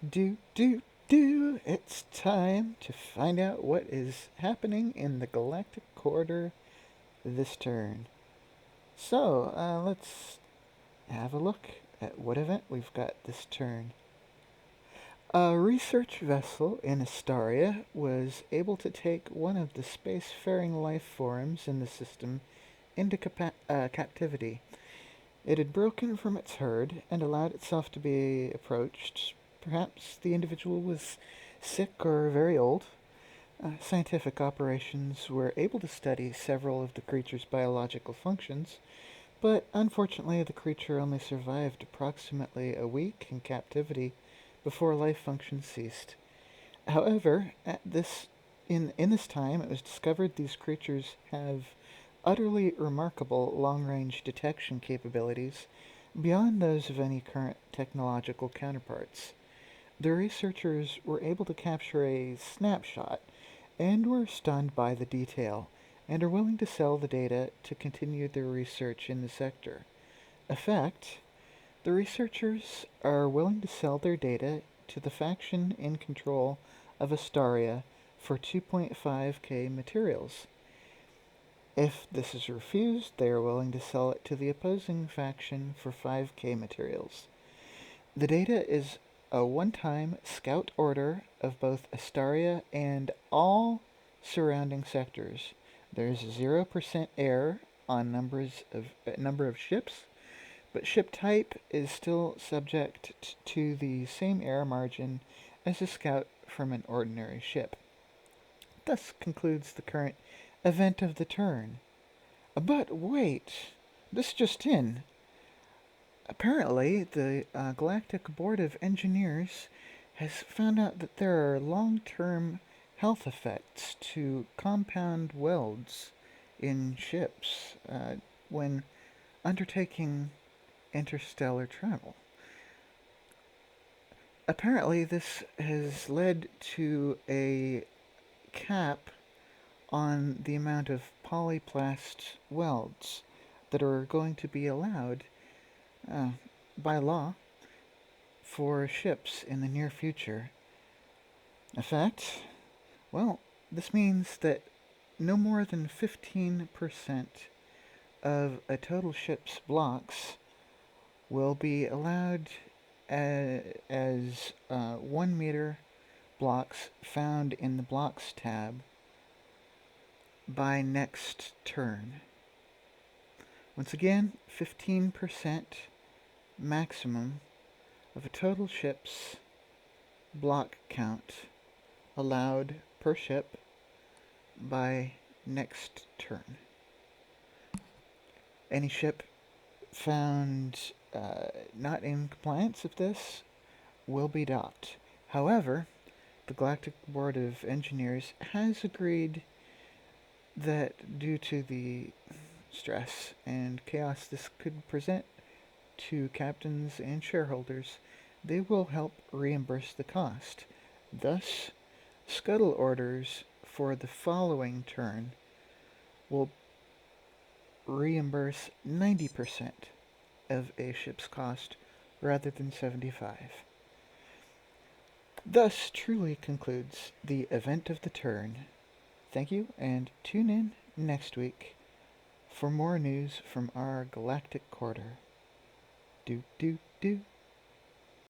Do, do, do. It's time to find out what is happening in the galactic corridor this turn. So, let's have a look at what event we've got this turn. A research vessel in Astaria was able to take one of the spacefaring life forms in the system into captivity. It had broken from its herd and allowed itself to be approached. Perhaps the individual was sick or very old. Scientific operations were able to study several of the creature's biological functions, but unfortunately the creature only survived approximately a week in captivity before life function ceased. However, in this time, it was discovered these creatures have utterly remarkable long-range detection capabilities beyond those of any current technological counterparts. The researchers were able to capture a snapshot and were stunned by the detail and are willing to sell the data to continue their research in the sector. Effect: the researchers are willing to sell their data to the faction in control of Astaria for 2.5k materials. If this is refused, they are willing to sell it to the opposing faction for 5k materials. The data is a one-time scout order of both Astaria and all surrounding sectors. There's 0% error on number of ships, but ship type is still subject to the same error margin as a scout from an ordinary ship. Thus concludes the current event of the turn. But wait, this just in. Apparently, the Galactic Board of Engineers has found out that there are long-term health effects to compound welds in ships when undertaking interstellar travel. Apparently, this has led to a cap on the amount of polyplast welds that are going to be allowed uh, by law for ships in the near future. In fact, well, this means that no more than 15% of a total ship's blocks will be allowed as 1 meter blocks found in the blocks tab by next turn. Once again, 15% maximum of a total ship's block count allowed per ship by next turn. Any ship found not in compliance with this will be docked. However, the Galactic Board of Engineers has agreed that due to the stress and chaos this could present to captains and shareholders, they will help reimburse the cost. Thus, scuttle orders for the following turn will reimburse 90% of a ship's cost rather than 75. Thus truly concludes the event of the turn. Thank you, and tune in next week for more news from our galactic quarter. Do do do.